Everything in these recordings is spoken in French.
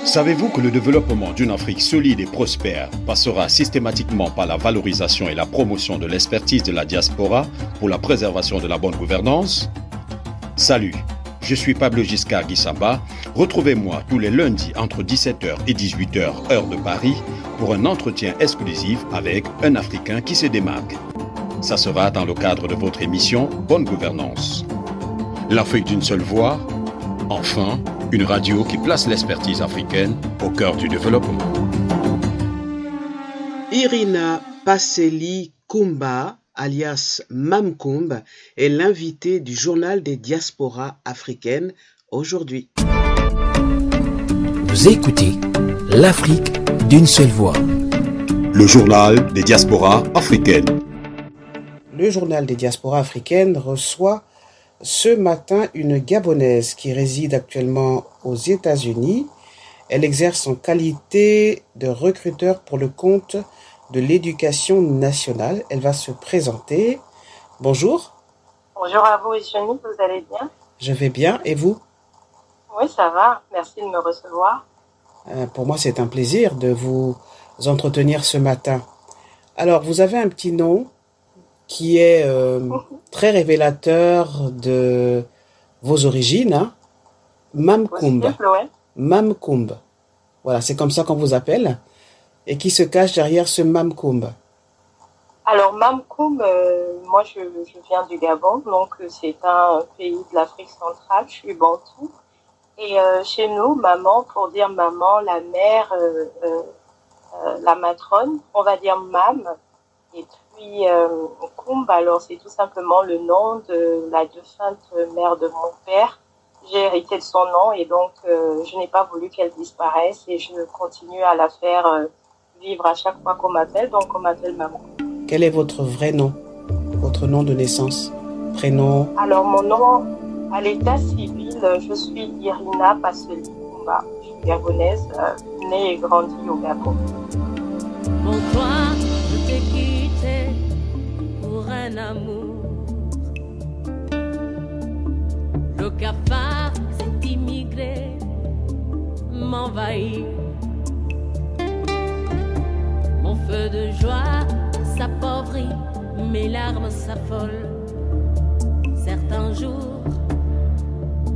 Savez-vous que le développement d'une Afrique solide et prospère passera systématiquement par la valorisation et la promotion de l'expertise de la diaspora pour la préservation de la bonne gouvernance? Salut, je suis Pablo Giscard Guissamba. Retrouvez-moi tous les lundis entre 17h et 18h heure de Paris pour un entretien exclusif avec un Africain qui se démarque. Ça sera dans le cadre de votre émission Bonne Gouvernance. L'Afrique d'une seule voix, enfin, une radio qui place l'expertise africaine au cœur du développement. Irina Passeli Kumba, alias Mam Kumba, est l'invitée du journal des diasporas africaines aujourd'hui. Vous écoutez l'Afrique d'une seule voix. Le journal des diasporas africaines. Le journal des diasporas africaines reçoit ce matin une Gabonaise qui réside actuellement aux États-Unis. Elle exerce en qualité de recruteur pour le compte de l'Éducation nationale. Elle va se présenter. Bonjour. Bonjour à vous, Eugénie, vous allez bien? Je vais bien, et vous? Oui, ça va. Merci de me recevoir. Pour moi, c'est un plaisir de vous entretenir ce matin. Alors, vous avez un petit nom qui est très révélateur de vos origines, hein? Mam Kumba. Mam Kumba. Voilà, c'est comme ça qu'on vous appelle. Et qui se cache derrière ce Mam Kumba? Alors, Mam Kumba, moi, je viens du Gabon, donc c'est un pays de l'Afrique centrale, je suis bantou. Et chez nous, maman, pour dire maman, la mère, la matrone, on va dire Mam. Et puis, Kumba, alors c'est tout simplement le nom de la défunte mère de mon père. J'ai hérité de son nom et donc je n'ai pas voulu qu'elle disparaisse et je continue à la faire vivre à chaque fois qu'on m'appelle, donc on m'appelle maman. Quel est votre vrai nom? Votre nom de naissance? Prénom? Alors mon nom, à l'état civil, je suis Irina Passeli Kumba. Je suis gabonaise, née et grandie au Gabon. Bon, toi, je t'ai quitté pour un amour. Le cafard s'est immigré, m'envahit. Mon feu de joie s'appauvrit, mes larmes s'affolent. Certains jours,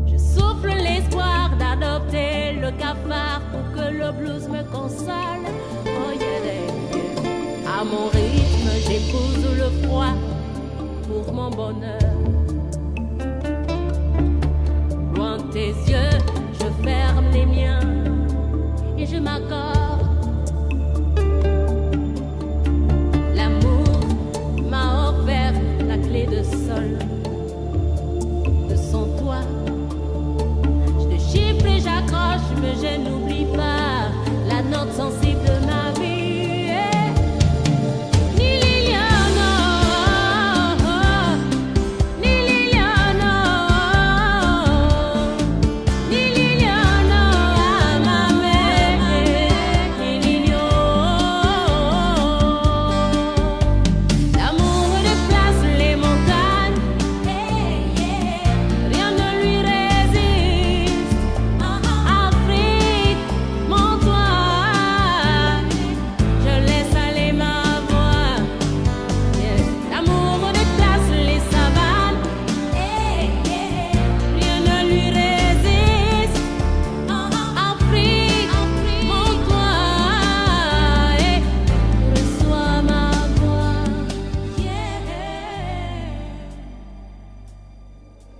je souffle l'espoir d'adopter le cafard pour que le blues me console. Oh yeah, yeah. À mon rythme, j'épouse le froid pour mon bonheur. Loin de tes yeux, je ferme les miens et je m'accorde. L'amour m'a offert la clé de sol de son toit. Je déchiffre et j'accroche, mais je n'oublie pas la note sensible de ma vie.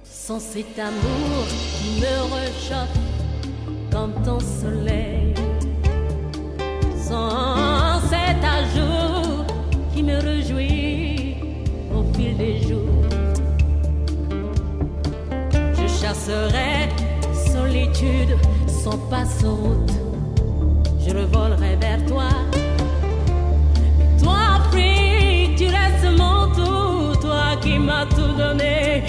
Sans cet amour qui me réchauffe comme ton soleil, sans cet ajout qui me réjouit au fil des jours, je chasserai solitude sans passe-route, je revolerai vers toi. Mais toi, Afrique, tu restes mon tout, toi qui m'as tout donné.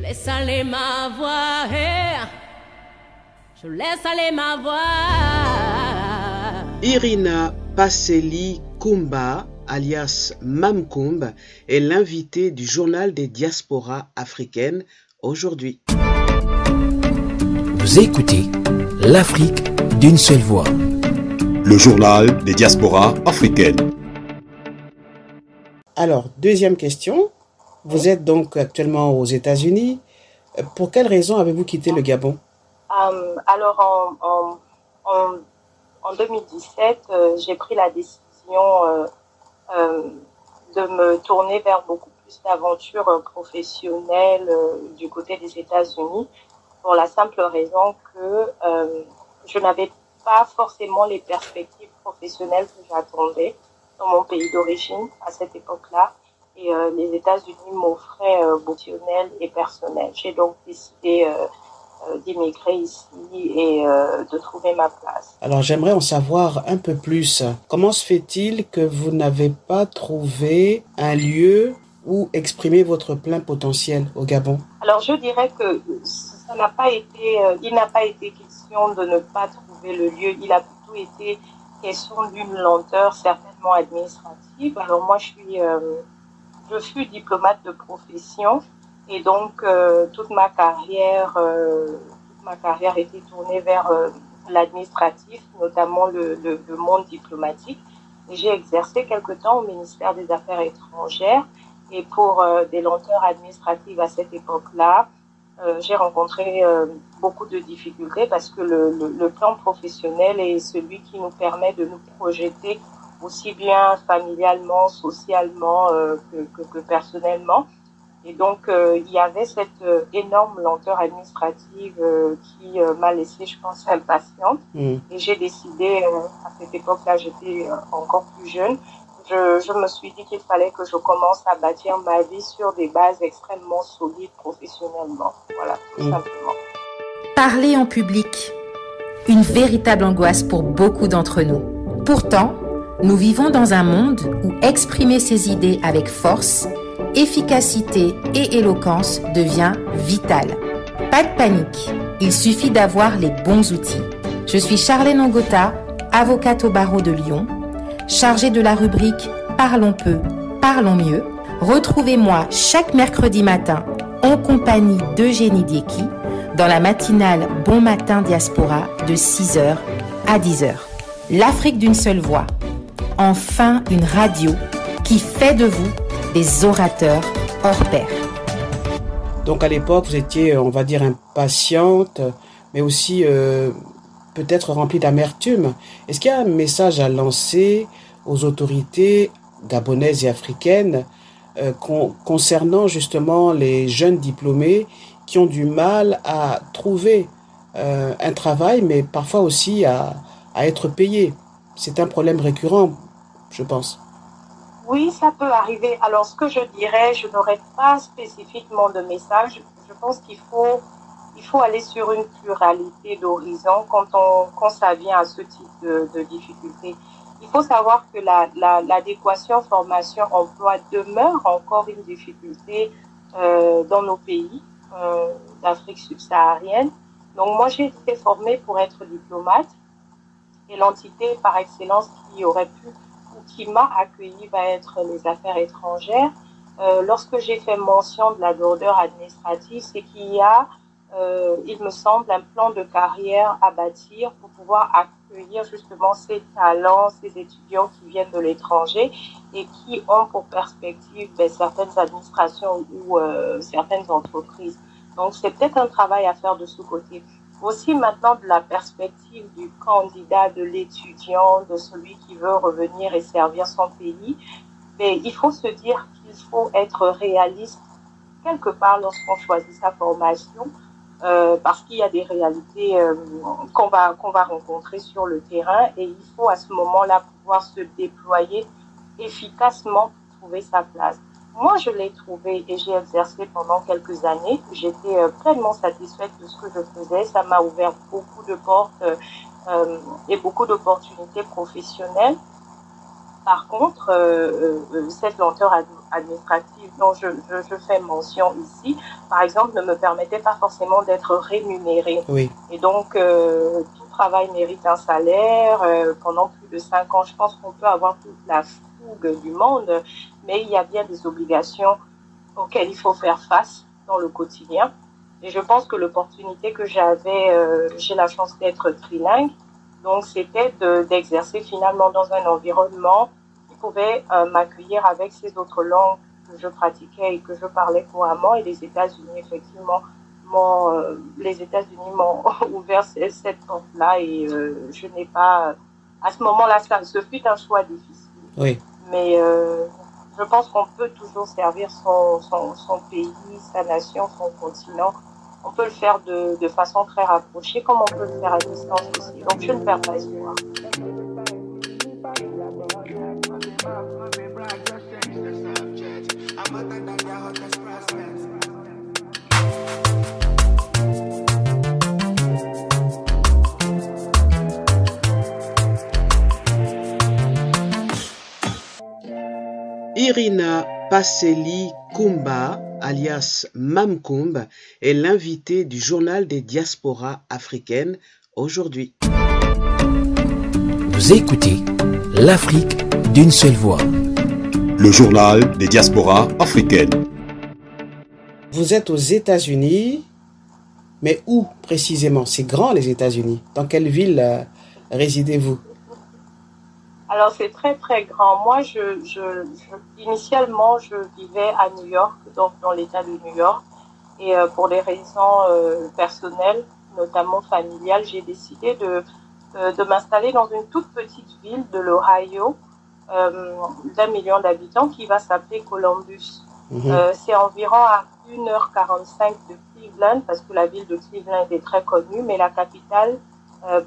laisse aller ma voix, je laisse aller ma voix. Irina Passeli Kumba, alias Mam Koum, est l'invitée du journal des diasporas africaines aujourd'hui. Vous écoutez l'Afrique d'une seule voix. Le journal des diasporas africaines. Alors, deuxième question. Vous êtes donc actuellement aux États-Unis. Pour quelle raison avez-vous quitté le Gabon? Alors, en 2017, j'ai pris la décision de me tourner vers beaucoup plus d'aventures professionnelles du côté des États-Unis, pour la simple raison que je n'avais pas forcément les perspectives professionnelles que j'attendais dans mon pays d'origine à cette époque-là. Et les États-Unis m'offraient professionnel et personnel. J'ai donc décidé d'immigrer ici et de trouver ma place. Alors j'aimerais en savoir un peu plus. Comment se fait-il que vous n'avez pas trouvé un lieu où exprimer votre plein potentiel au Gabon? Alors je dirais que il n'a pas été question de ne pas trouver le lieu. Il a plutôt été question d'une lenteur certainement administrative. Alors moi je suis diplomate de profession. Et donc, toute ma carrière était tournée vers l'administratif, notamment le monde diplomatique. Et j'ai exercé quelque temps au ministère des Affaires étrangères. Et pour des lenteurs administratives à cette époque-là, j'ai rencontré beaucoup de difficultés parce que le plan professionnel est celui qui nous permet de nous projeter aussi bien familialement, socialement que personnellement. Et donc, il y avait cette énorme lenteur administrative qui m'a laissée, je pense, impatiente. Et j'ai décidé, à cette époque-là, j'étais encore plus jeune, je me suis dit qu'il fallait que je commence à bâtir ma vie sur des bases extrêmement solides professionnellement. Voilà, tout simplement. Parler en public, une véritable angoisse pour beaucoup d'entre nous. Pourtant, nous vivons dans un monde où exprimer ses idées avec force, efficacité et éloquence devient vital. Pas de panique, il suffit d'avoir les bons outils. Je suis Charlène Angota, avocate au barreau de Lyon, chargée de la rubrique Parlons peu, parlons mieux. Retrouvez-moi chaque mercredi matin en compagnie d'Eugénie Dieki dans la matinale Bon Matin Diaspora de 6h à 10h. L'Afrique d'une seule voix. Enfin une radio qui fait de vous des orateurs hors pair. Donc à l'époque, vous étiez, on va dire, impatiente, mais aussi peut-être remplie d'amertume. Est-ce qu'il y a un message à lancer aux autorités gabonaises et africaines concernant justement les jeunes diplômés qui ont du mal à trouver un travail, mais parfois aussi à être payés? C'est un problème récurrent, je pense. Oui, ça peut arriver. Alors, ce que je dirais, je n'aurais pas spécifiquement de message. Je pense qu'il faut aller sur une pluralité d'horizons quand ça vient à ce type de difficultés. Il faut savoir que l'adéquation formation-emploi demeure encore une difficulté dans nos pays d'Afrique subsaharienne. Donc, moi, j'ai été formée pour être diplomate et l'entité par excellence qui m'a accueilli va être les affaires étrangères. Lorsque j'ai fait mention de la lourdeur administrative, c'est qu'il y a, il me semble, un plan de carrière à bâtir pour pouvoir accueillir justement ces talents, ces étudiants qui viennent de l'étranger et qui ont pour perspective certaines administrations ou certaines entreprises. Donc, c'est peut-être un travail à faire de ce côté. Aussi maintenant de la perspective du candidat, de l'étudiant, de celui qui veut revenir et servir son pays, mais il faut se dire qu'il faut être réaliste quelque part lorsqu'on choisit sa formation, parce qu'il y a des réalités qu'on va rencontrer sur le terrain et il faut à ce moment-là pouvoir se déployer efficacement pour trouver sa place. Moi, je l'ai trouvé et j'ai exercé pendant quelques années. J'étais pleinement satisfaite de ce que je faisais. Ça m'a ouvert beaucoup de portes et beaucoup d'opportunités professionnelles. Par contre, cette lenteur administratives dont je fais mention ici, par exemple, ne me permettaient pas forcément d'être rémunérée. Oui. Et donc, tout travail mérite un salaire. Pendant plus de 5 ans, je pense qu'on peut avoir toute la fougue du monde, mais il y a bien des obligations auxquelles il faut faire face dans le quotidien. Et je pense que l'opportunité que j'avais, j'ai la chance d'être trilingue, donc c'était d'exercer finalement dans un environnement qui pouvait m'accueillir avec ces autres langues que je pratiquais et que je parlais couramment. Et les États-Unis, effectivement, m'ont ouvert cette porte-là et je n'ai pas... À ce moment-là, ce fut un choix difficile. Oui. Mais je pense qu'on peut toujours servir son pays, sa nation, son continent. On peut le faire de façon très rapprochée, comme on peut le faire à distance aussi. Donc, je ne perds pas espoir. Irina Passeli Kumba, alias Mam Koumba, est l'invitée du journal des diasporas africaines aujourd'hui. Vous écoutez l'Afrique d'une seule voix. Le journal des diasporas africaines. Vous êtes aux États-Unis, mais où précisément? C'est grand les États-Unis. Dans quelle ville résidez-vous? Alors, c'est très, très grand. Moi, initialement, je vivais à New York, donc dans l'État de New York. Et pour des raisons personnelles, notamment familiales, j'ai décidé de m'installer dans une toute petite ville de l'Ohio, d'1 million d'habitants, qui va s'appeler Columbus. C'est environ à 1h45 de Cleveland, parce que la ville de Cleveland est très connue, mais la capitale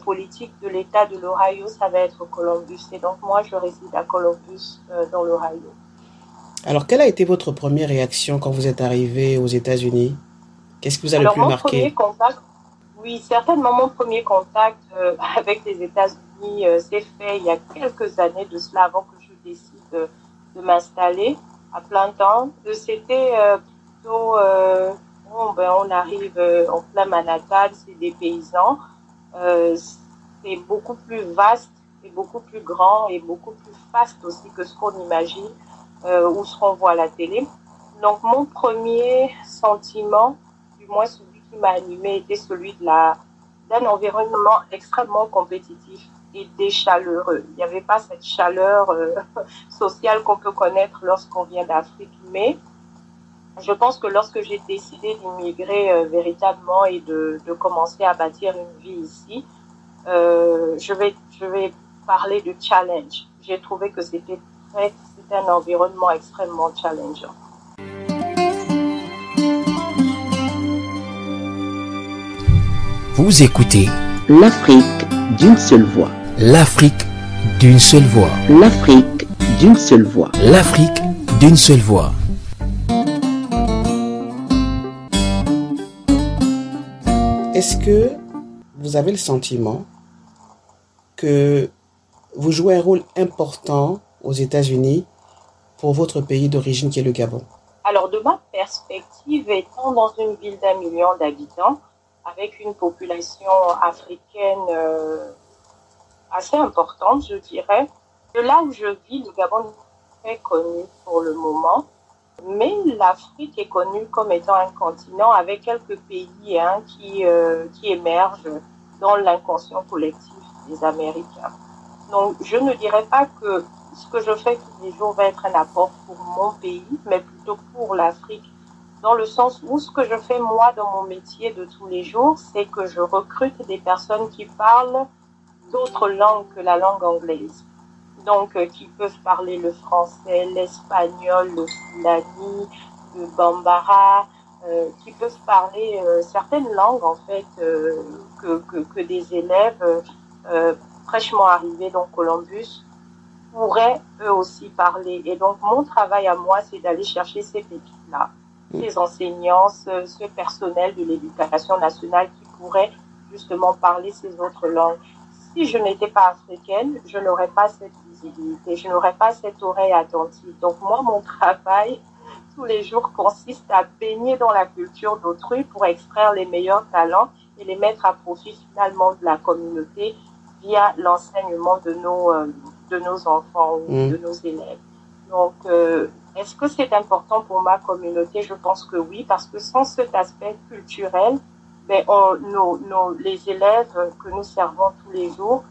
politique de l'État de l'Ohio, ça va être Columbus. Et donc, moi, je réside à Columbus, dans l'Ohio. Alors, quelle a été votre première réaction quand vous êtes arrivé aux États-Unis? Qu'est-ce qui vous a le plus marqué? Oui, certainement, mon premier contact avec les États-Unis s'est fait il y a quelques années de cela, avant que je décide de m'installer à plein temps. C'était plutôt, on arrive en plein Manhattan, c'est des paysans. C'est beaucoup plus vaste et beaucoup plus grand et beaucoup plus vaste aussi que ce qu'on imagine ou ce qu'on voit à la télé. Donc, mon premier sentiment, du moins celui qui m'a animé, était celui d'un environnement extrêmement compétitif et déchaleureux. Il n'y avait pas cette chaleur sociale qu'on peut connaître lorsqu'on vient d'Afrique, mais je pense que lorsque j'ai décidé d'immigrer véritablement et de commencer à bâtir une vie ici, je vais parler de challenge. J'ai trouvé que c'était un environnement extrêmement challengeant. Vous écoutez l'Afrique d'une seule voix. l'Afrique d'une seule voix. L'Afrique d'une seule voix. L'Afrique d'une seule voix. Est-ce que vous avez le sentiment que vous jouez un rôle important aux États-Unis pour votre pays d'origine qui est le Gabon? Alors, de ma perspective, étant dans une ville d'1 million d'habitants, avec une population africaine assez importante, je dirais, de là où je vis, le Gabon est très connu pour le moment. Mais l'Afrique est connue comme étant un continent avec quelques pays qui émergent dans l'inconscient collectif des Américains. Donc, je ne dirais pas que ce que je fais tous les jours va être un apport pour mon pays, mais plutôt pour l'Afrique, dans le sens où ce que je fais moi dans mon métier de tous les jours, c'est que je recrute des personnes qui parlent d'autres langues que la langue anglaise. Donc, qui peuvent parler le français, l'espagnol, le fulani, le bambara, qui peuvent parler certaines langues, en fait, que des élèves fraîchement arrivés dans Columbus pourraient eux aussi parler. Et donc, mon travail à moi, c'est d'aller chercher ces pépites-là, ces enseignants, ce personnel de l'éducation nationale qui pourrait justement parler ces autres langues. si je n'étais pas africaine, je n'aurais pas cette visibilité, je n'aurais pas cette oreille attentive. Donc moi, mon travail tous les jours consiste à baigner dans la culture d'autrui pour extraire les meilleurs talents et les mettre à profit finalement de la communauté via l'enseignement de nos enfants ou de nos élèves. Donc, est-ce que c'est important pour ma communauté? Je pense que oui, parce que sans cet aspect culturel, les élèves que nous servons tous les jours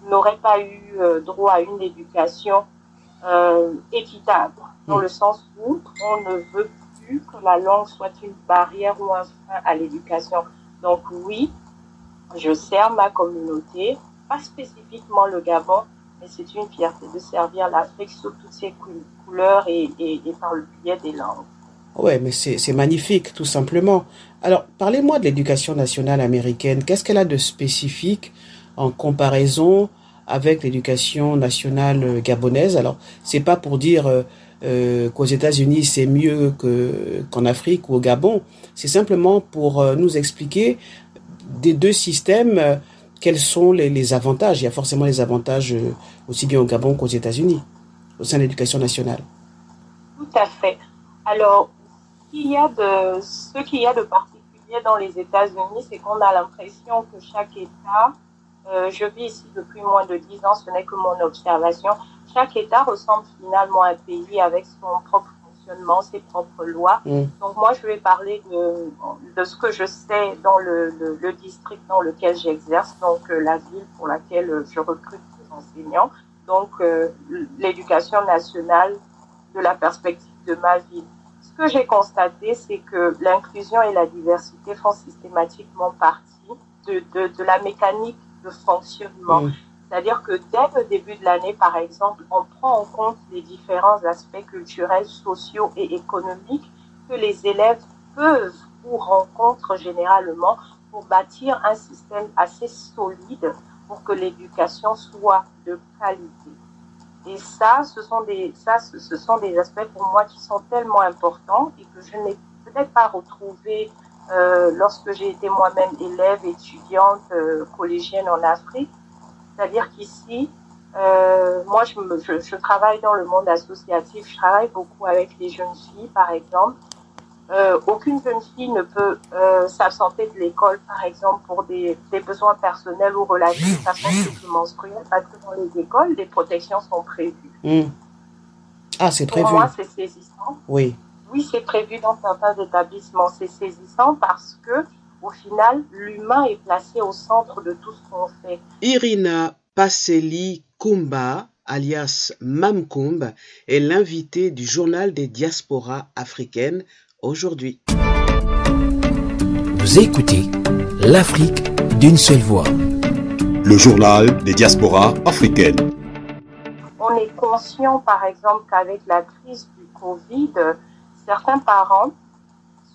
n'auraient pas eu droit à une éducation équitable, dans le sens où on ne veut plus que la langue soit une barrière ou un frein à l'éducation. Donc oui, je sers ma communauté, pas spécifiquement le Gabon, mais c'est une fierté de servir l'Afrique sous toutes ses couleurs et par le biais des langues. Ouais, mais c'est magnifique, tout simplement. Alors, parlez-moi de l'éducation nationale américaine. Qu'est-ce qu'elle a de spécifique en comparaison avec l'éducation nationale gabonaise? Alors, c'est pas pour dire qu'aux États-Unis c'est mieux qu'en Afrique ou au Gabon. C'est simplement pour nous expliquer des deux systèmes, quels sont les avantages. Il y a forcément les avantages aussi bien au Gabon qu'aux États-Unis, au sein de l'éducation nationale. Tout à fait. Alors, ce qu'il y a de particulier dans les États-Unis, c'est qu'on a l'impression que chaque État, je vis ici depuis moins de 10 ans, ce n'est que mon observation, chaque État ressemble finalement à un pays avec son propre fonctionnement, ses propres lois. Donc moi, je vais parler de ce que je sais dans le district dans lequel j'exerce, donc la ville pour laquelle je recrute des enseignants, donc l'éducation nationale de la perspective de ma ville. Ce que j'ai constaté, c'est que l'inclusion et la diversité font systématiquement partie de la mécanique de fonctionnement. C'est-à-dire que dès le début de l'année, par exemple, on prend en compte les différents aspects culturels, sociaux et économiques que les élèves peuvent ou rencontrent généralement pour bâtir un système assez solide pour que l'éducation soit de qualité. Et ça, ce sont des aspects pour moi qui sont tellement importants et que je n'ai peut-être pas retrouvés lorsque j'ai été moi-même élève, étudiante, collégienne en Afrique. C'est-à-dire qu'ici, moi, je travaille dans le monde associatif, je travaille beaucoup avec les jeunes filles, par exemple. Aucune jeune fille ne peut s'absenter de l'école, par exemple, pour des besoins personnels ou relatifs à son cycle menstruel, parce que dans les écoles, les protections sont prévues. Ah, c'est prévu. Pour moi, c'est saisissant. Oui. Oui, c'est prévu dans certains établissements. C'est saisissant parce que, au final, l'humain est placé au centre de tout ce qu'on fait. Irina Passeli Kumba, alias Mam Koumba, est l'invitée du journal des diasporas africaines aujourd'hui. Vous écoutez l'Afrique d'une seule voix. Le journal des diasporas africaines. On est conscient, par exemple, qu'avec la crise du Covid, certains parents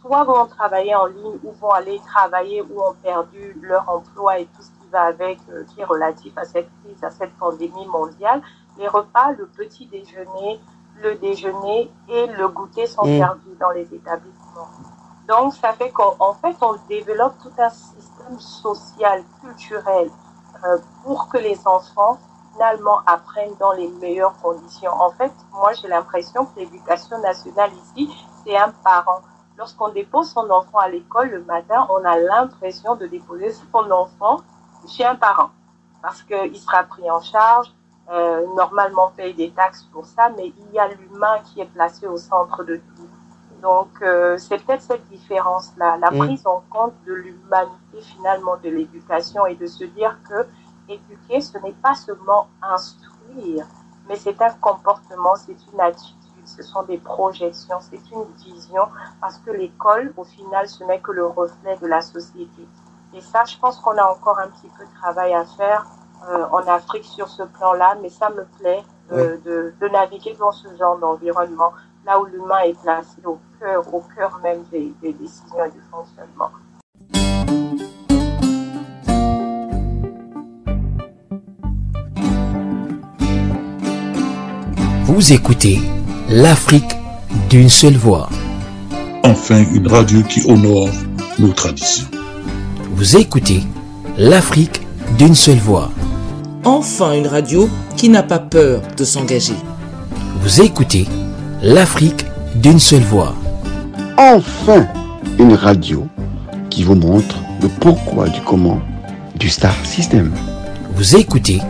soit vont travailler en ligne ou vont aller travailler ou ont perdu leur emploi et tout ce qui va avec, qui est relatif à cette crise, à cette pandémie mondiale. Les repas, le petit déjeuner, le déjeuner et le goûter sont servis dans les établissements. Donc, ça fait qu'en fait, on développe tout un système social, culturel, pour que les enfants, finalement, apprennent dans les meilleures conditions. En fait, moi, j'ai l'impression que l'éducation nationale ici, c'est un parent. Lorsqu'on dépose son enfant à l'école le matin, on a l'impression de déposer son enfant chez un parent. Parce qu'il sera pris en charge, normalement paye des taxes pour ça, mais il y a l'humain qui est placé au centre de tout. Donc, c'est peut-être cette différence-là, la prise en compte de l'humanité finalement de l'éducation et de se dire que éduquer, ce n'est pas seulement instruire, mais c'est un comportement, c'est une attitude, ce sont des projections, c'est une vision, parce que l'école, au final, ce n'est que le reflet de la société. Et ça, je pense qu'on a encore un petit peu de travail à faire en Afrique sur ce plan-là, mais ça me plaît de naviguer dans ce genre d'environnement, là où l'humain est placé au cœur même des décisions et du fonctionnement. Vous écoutez l'Afrique d'une seule voix. Enfin, une radio qui honore nos traditions. Vous écoutez l'Afrique d'une seule voix. Enfin une radio qui n'a pas peur de s'engager. Vous écoutez l'Afrique d'une seule voix. Enfin une radio qui vous montre le pourquoi du comment du Star System. Vous écoutez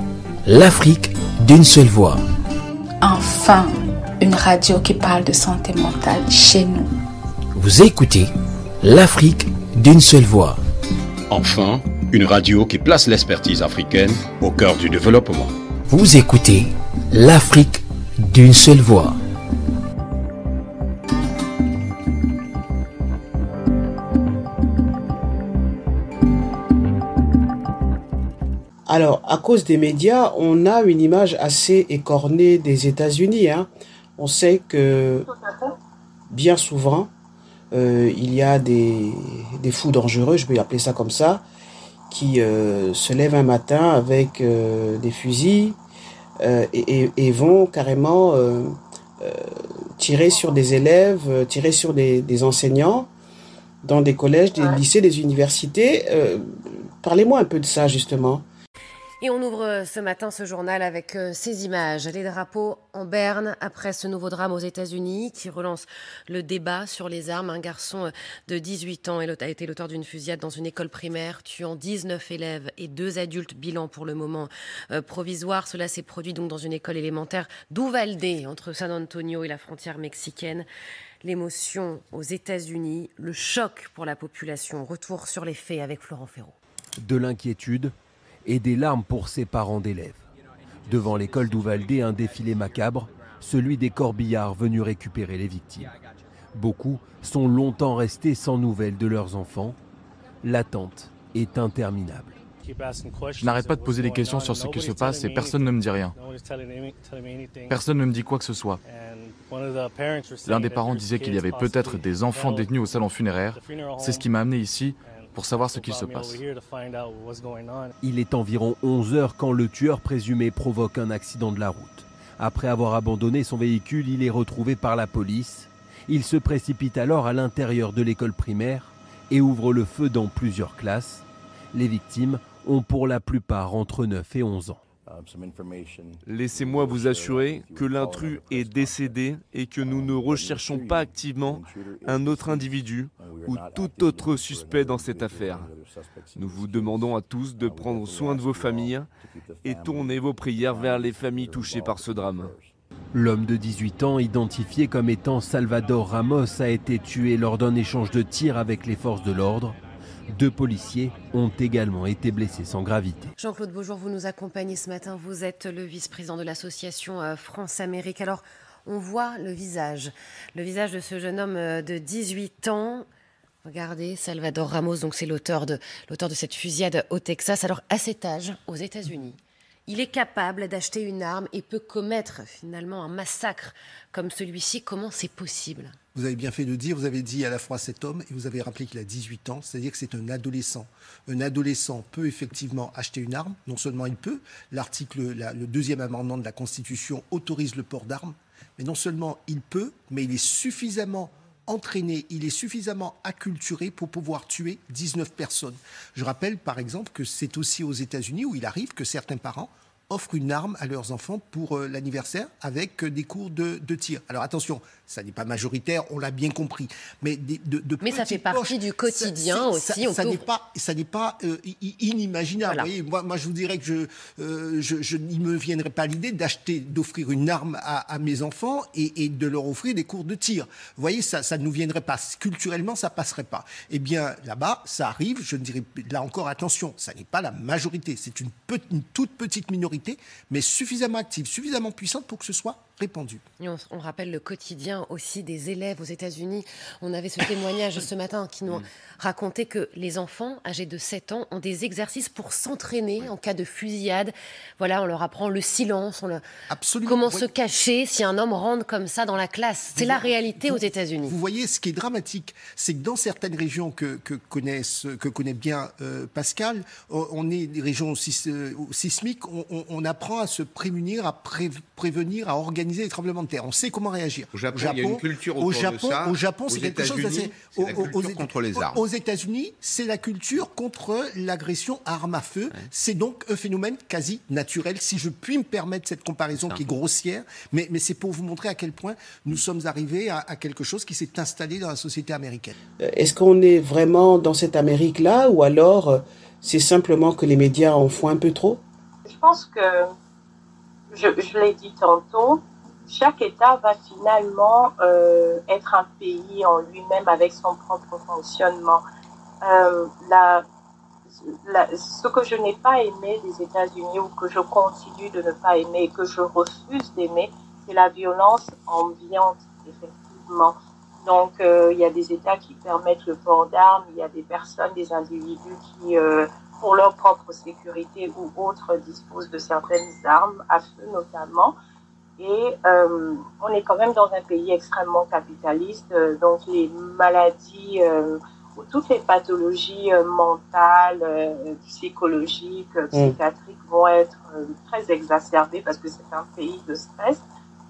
l'Afrique d'une seule voix. Enfin une radio qui parle de santé mentale chez nous. Vous écoutez l'Afrique d'une seule voix. Enfin, une radio qui place l'expertise africaine au cœur du développement. Vous écoutez l'Afrique d'une seule voix. Alors, à cause des médias, on a une image assez écornée des États-Unis. On sait que bien souvent, il y a des fous dangereux, je vais appeler ça comme ça, qui se lèvent un matin avec des fusils et vont carrément tirer sur des élèves, tirer sur des enseignants dans des collèges, des lycées, des universités. Parlez-moi un peu de ça, justement. Et on ouvre ce matin ce journal avec ces images. Les drapeaux en berne après ce nouveau drame aux États-Unis qui relance le débat sur les armes. Un garçon de 18 ans a été l'auteur d'une fusillade dans une école primaire, tuant 19 élèves et 2 adultes. Bilan pour le moment provisoire. Cela s'est produit donc dans une école élémentaire d'Uvalde, entre San Antonio et la frontière mexicaine. L'émotion aux États-Unis, le choc pour la population. Retour sur les faits avec Florent Ferraud. De l'inquiétude et des larmes pour ses parents d'élèves. Devant l'école d'Uvalde, un défilé macabre, celui des corbillards venus récupérer les victimes. Beaucoup sont longtemps restés sans nouvelles de leurs enfants. L'attente est interminable. Je n'arrête pas de poser des questions sur ce qui se passe et personne ne me dit rien. Personne ne me dit quoi que ce soit. L'un des parents disait qu'il y avait peut-être des enfants détenus au salon funéraire. C'est ce qui m'a amené ici, pour savoir ce qu'il se passe. Il est environ 11 heures quand le tueur présumé provoque un accident de la route. Après avoir abandonné son véhicule, il est retrouvé par la police. Il se précipite alors à l'intérieur de l'école primaire et ouvre le feu dans plusieurs classes. Les victimes ont pour la plupart entre 9 et 11 ans. Laissez-moi vous assurer que l'intrus est décédé et que nous ne recherchons pas activement un autre individu ou tout autre suspect dans cette affaire. Nous vous demandons à tous de prendre soin de vos familles et tourner vos prières vers les familles touchées par ce drame. L'homme de 18 ans, identifié comme étant Salvador Ramos, a été tué lors d'un échange de tirs avec les forces de l'ordre. 2 policiers ont également été blessés sans gravité. Jean-Claude Beaujour, vous nous accompagnez ce matin. Vous êtes le vice-président de l'association France-Amérique. Alors, on voit le visage de ce jeune homme de 18 ans. Regardez, Salvador Ramos, donc c'est l'auteur de cette fusillade au Texas. Alors, à cet âge, aux États-Unis, il est capable d'acheter une arme et peut commettre finalement un massacre comme celui-ci. Comment c'est possible ? Vous avez bien fait de dire, vous avez dit à la fois cet homme et vous avez rappelé qu'il a 18 ans, c'est-à-dire que c'est un adolescent. Un adolescent peut effectivement acheter une arme, non seulement il peut, le 2e amendement de la Constitution autorise le port d'armes, mais non seulement il peut, mais il est suffisamment entraîné, il est suffisamment acculturé pour pouvoir tuer 19 personnes. Je rappelle par exemple que c'est aussi aux États-Unis où il arrive que certains parents offrent une arme à leurs enfants pour l'anniversaire avec des cours de tir. Alors attention, ça n'est pas majoritaire, on l'a bien compris. Mais mais ça fait partie du quotidien aussi. Ça n'est pas inimaginable. Voilà. Vous voyez, moi, je vous dirais que il ne me viendrait pas l'idée d'offrir une arme à mes enfants et de leur offrir des cours de tir. Vous voyez, ça ne nous viendrait pas. Culturellement, ça passerait pas. Eh bien, là-bas, ça arrive. Je dirais, là encore, attention, ça n'est pas la majorité. C'est une toute petite minorité, mais suffisamment active, suffisamment puissante pour que ce soit répandu. Et on rappelle le quotidien aussi des élèves aux États-Unis. On avait ce témoignage ce matin qui nous racontait que les enfants âgés de 7 ans ont des exercices pour s'entraîner en cas de fusillade. Voilà, on leur apprend le silence, comment se cacher si un homme rentre comme ça dans la classe. C'est la réalité aux États-Unis. Vous voyez, ce qui est dramatique, c'est que dans certaines régions que connaît bien Pascal, on est des régions sismiques, on apprend à se prémunir, à prévenir, à organiser organiser les tremblements de terre. On sait comment réagir. Au Japon, il y a une culture autour de ça. Au Japon, c'est quelque chose d'assez... C'est la culture contre les armes. Aux États-Unis, c'est la culture contre l'agression à armes à feu. Ouais. C'est donc un phénomène quasi naturel, si je puis me permettre cette comparaison qui est grossière, mais c'est pour vous montrer à quel point nous sommes arrivés à quelque chose qui s'est installé dans la société américaine. Est-ce qu'on est vraiment dans cette Amérique-là, ou alors c'est simplement que les médias en font un peu trop? Je pense que, je l'ai dit tantôt, chaque État va finalement être un pays en lui-même avec son propre fonctionnement. Ce que je n'ai pas aimé des États-Unis, ou que je continue de ne pas aimer et que je refuse d'aimer, c'est la violence ambiante, effectivement. Donc, il y a des États qui permettent le port d'armes, il y a des personnes, des individus qui, pour leur propre sécurité ou autres, disposent de certaines armes, à feu notamment. Et on est quand même dans un pays extrêmement capitaliste, donc les maladies ou toutes les pathologies mentales, psychologiques, psychiatriques vont être très exacerbées parce que c'est un pays de stress.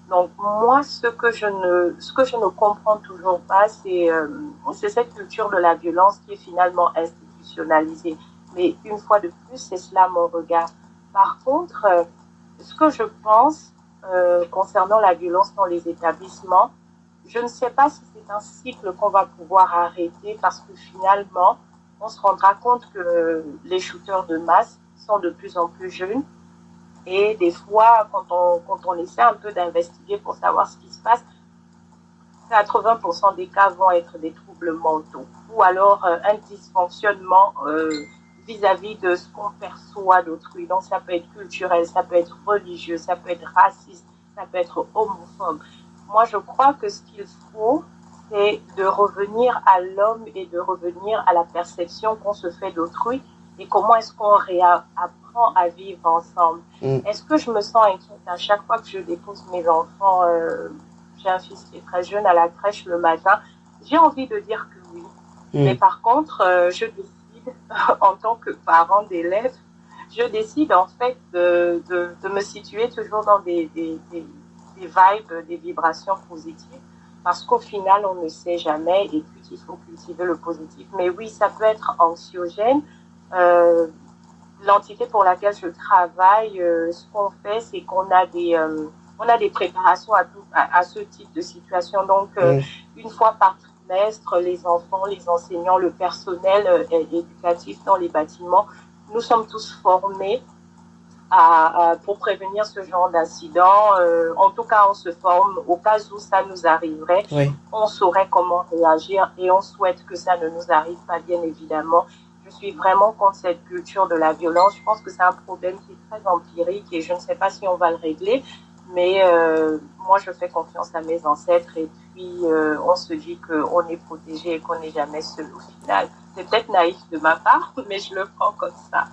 Donc moi, ce que je ne comprends toujours pas, c'est cette culture de la violence qui est finalement institutionnalisée. Mais une fois de plus, c'est cela mon regard. Par contre, ce que je pense concernant la violence dans les établissements, je ne sais pas si c'est un cycle qu'on va pouvoir arrêter, parce que finalement, on se rendra compte que les shooters de masse sont de plus en plus jeunes. Et des fois, quand on essaie un peu d'investiguer pour savoir ce qui se passe, 80% des cas vont être des troubles mentaux, ou alors un dysfonctionnement vis-à-vis de ce qu'on perçoit d'autrui. Donc ça peut être culturel, ça peut être religieux, ça peut être raciste, ça peut être homophobe. Moi, je crois que ce qu'il faut, c'est de revenir à l'homme et de revenir à la perception qu'on se fait d'autrui, et comment est-ce qu'on réapprend à vivre ensemble. Est-ce que je me sens inquiète à chaque fois que je dépose mes enfants, j'ai un fils qui est très jeune, à la crèche le matin? J'ai envie de dire que oui. Mais par contre, je décide, en tant que parent d'élève, je décide en fait de me situer toujours dans des vibes, des vibrations positives, parce qu'au final, on ne sait jamais, et puis il faut cultiver le positif. Mais oui, ça peut être anxiogène. L'entité pour laquelle je travaille, ce qu'on fait, c'est qu'on a des préparations à ce type de situation. Donc, une fois par trimestre, les enfants, les enseignants, le personnel éducatif dans les bâtiments, nous sommes tous formés pour prévenir ce genre d'incident. En tout cas, on se forme au cas où ça nous arriverait. Oui. On saurait comment réagir, et on souhaite que ça ne nous arrive pas, bien évidemment. Je suis vraiment contre cette culture de la violence. Je pense que c'est un problème qui est très empirique et je ne sais pas si on va le régler. Mais moi, je fais confiance à mes ancêtres, et puis on se dit qu'on est protégé et qu'on n'est jamais seul au final. C'est peut-être naïf de ma part, mais je le prends comme ça.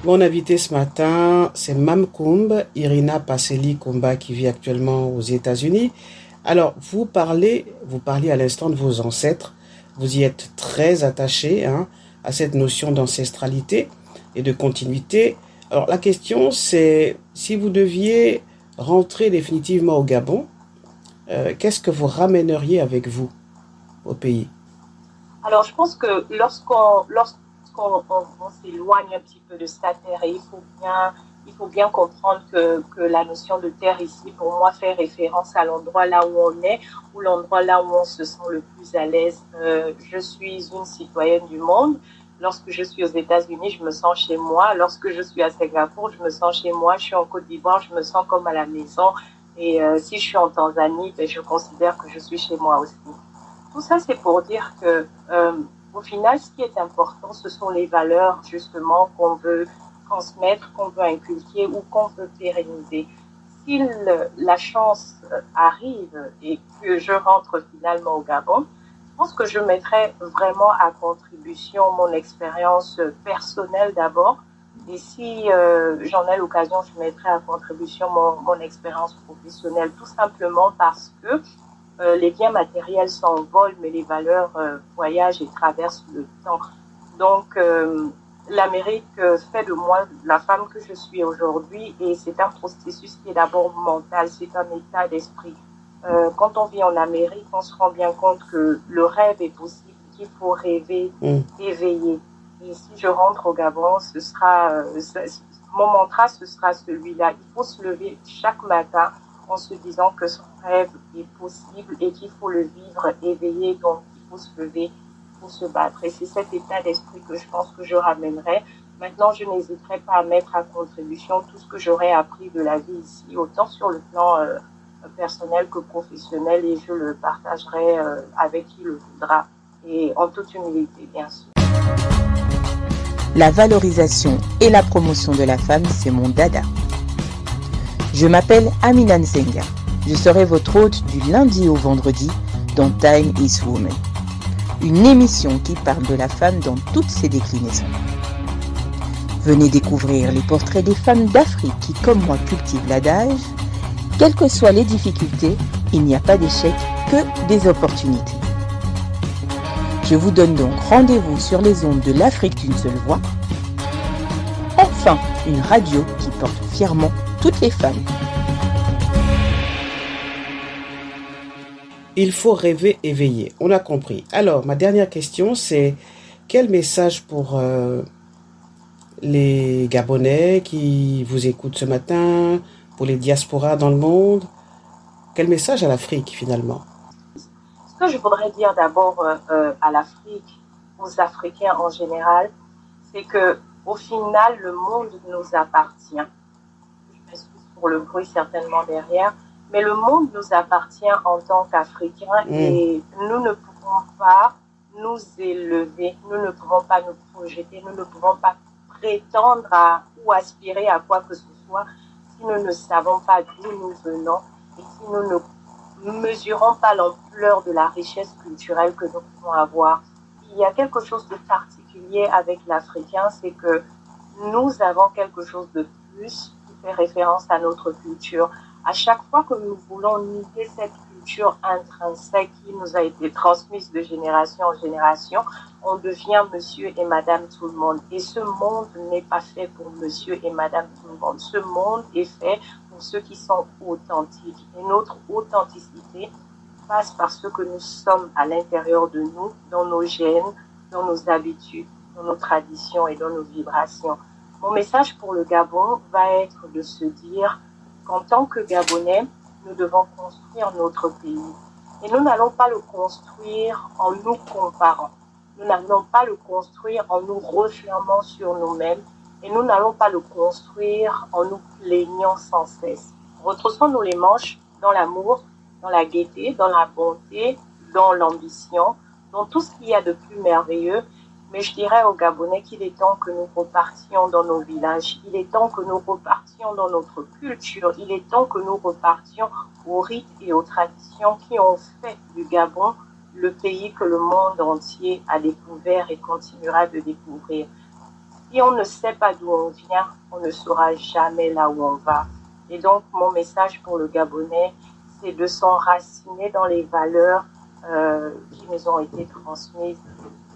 Mon invité ce matin, c'est Mamkoum, Irina Passeli-Kumba, qui vit actuellement aux États-Unis. Alors, vous parliez à l'instant de vos ancêtres. Vous y êtes très attaché à cette notion d'ancestralité et de continuité. Alors, la question, c'est si vous deviez rentrer définitivement au Gabon, qu'est-ce que vous ramèneriez avec vous au pays? Alors, je pense que lorsqu'on s'éloigne un petit peu de sa terre, et il faut bien comprendre que la notion de terre ici, pour moi, fait référence à l'endroit là où on est, ou l'endroit là où on se sent le plus à l'aise. Je suis une citoyenne du monde. Lorsque je suis aux États-Unis, je me sens chez moi. Lorsque je suis à Singapour, je me sens chez moi. Je suis en Côte d'Ivoire, je me sens comme à la maison. Et si je suis en Tanzanie, je considère que je suis chez moi aussi. Tout ça, c'est pour dire que au final, ce qui est important, ce sont les valeurs, justement, qu'on veut transmettre, qu'on veut inculquer ou qu'on veut pérenniser. Si la chance arrive et que je rentre finalement au Gabon, je pense que je mettrai vraiment à contribution mon expérience personnelle d'abord. Et si j'en ai l'occasion, je mettrai à contribution mon expérience professionnelle, tout simplement parce que les biens matériels s'envolent, mais les valeurs voyagent et traversent le temps. Donc, l'Amérique fait de moi la femme que je suis aujourd'hui, et c'est un processus qui est d'abord mental, c'est un état d'esprit. Quand on vit en Amérique, on se rend bien compte que le rêve est possible, qu'il faut rêver, éveiller. Et si je rentre au Gabon, ce sera mon mantra, ce sera celui-là. Il faut se lever chaque matin en se disant que son rêve est possible et qu'il faut le vivre éveillé. Donc, il faut se lever pour se battre. Et c'est cet état d'esprit que je pense que je ramènerai. Maintenant, je n'hésiterai pas à mettre à contribution tout ce que j'aurais appris de la vie ici, autant sur le plan personnel que professionnel, et je le partagerai avec qui le voudra, et en toute humilité, bien sûr. La valorisation et la promotion de la femme, c'est mon dada. Je m'appelle Amina Nzenga. Je serai votre hôte du lundi au vendredi dans Time is Woman. Une émission qui parle de la femme dans toutes ses déclinaisons. Venez découvrir les portraits des femmes d'Afrique qui, comme moi, cultivent l'adage « Quelles que soient les difficultés, il n'y a pas d'échec, que des opportunités ». Je vous donne donc rendez-vous sur les ondes de l'Afrique d'une seule voix. Enfin, une radio qui porte fièrement toutes les femmes. Il faut rêver éveillé, on a compris. Alors, ma dernière question, c'est quel message pour les Gabonais qui vous écoutent ce matin, pour les diasporas dans le monde? Quel message à l'Afrique, finalement? Ce que je voudrais dire d'abord à l'Afrique, aux Africains en général, c'est que au final, le monde nous appartient. Je m'excuse pour le bruit certainement derrière, mais le monde nous appartient en tant qu'Africains et nous ne pouvons pas nous élever, nous ne pouvons pas nous projeter, nous ne pouvons pas prétendre à ou aspirer à quoi que ce soit si nous ne savons pas d'où nous venons et si nous ne mesurons pas l'ampleur de la richesse culturelle que nous pouvons avoir. Il y a quelque chose de particulier avec l'Africain, c'est que nous avons quelque chose de plus qui fait référence à notre culture. À chaque fois que nous voulons nier cette culture intrinsèque qui nous a été transmise de génération en génération, on devient monsieur et madame tout le monde. Et ce monde n'est pas fait pour monsieur et madame tout le monde. Ce monde est fait pour ceux qui sont authentiques. Et notre authenticité passe par ce que nous sommes à l'intérieur de nous, dans nos gènes, dans nos habitudes, dans nos traditions et dans nos vibrations. Mon message pour le Gabon va être de se dire qu'en tant que Gabonais, nous devons construire notre pays. Et nous n'allons pas le construire en nous comparant. Nous n'allons pas le construire en nous refermant sur nous-mêmes. Et nous n'allons pas le construire en nous plaignant sans cesse. Retroussons-nous les manches dans l'amour, dans la gaieté, dans la bonté, dans l'ambition, dans tout ce qu'il y a de plus merveilleux. Mais je dirais aux Gabonais qu'il est temps que nous repartions dans nos villages. Il est temps que nous repartions dans notre culture. Il est temps que nous repartions aux rites et aux traditions qui ont fait du Gabon le pays que le monde entier a découvert et continuera de découvrir. Si on ne sait pas d'où on vient, on ne saura jamais là où on va. Et donc, mon message pour le Gabonais, c'est de s'enraciner dans les valeurs qui nous ont été transmises.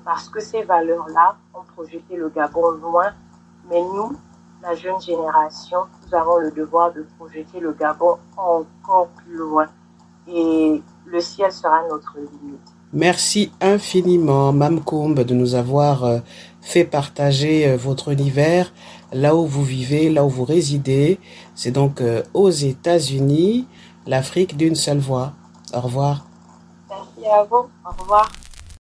Parce que ces valeurs-là ont projeté le Gabon loin. Mais nous, la jeune génération, nous avons le devoir de projeter le Gabon encore plus loin. Et le ciel sera notre limite. Merci infiniment, Mame Coumba, de nous avoir fait partager votre univers, là où vous vivez, là où vous résidez. C'est donc aux États-Unis, l'Afrique d'une seule voix. Au revoir. Merci à vous. Au revoir.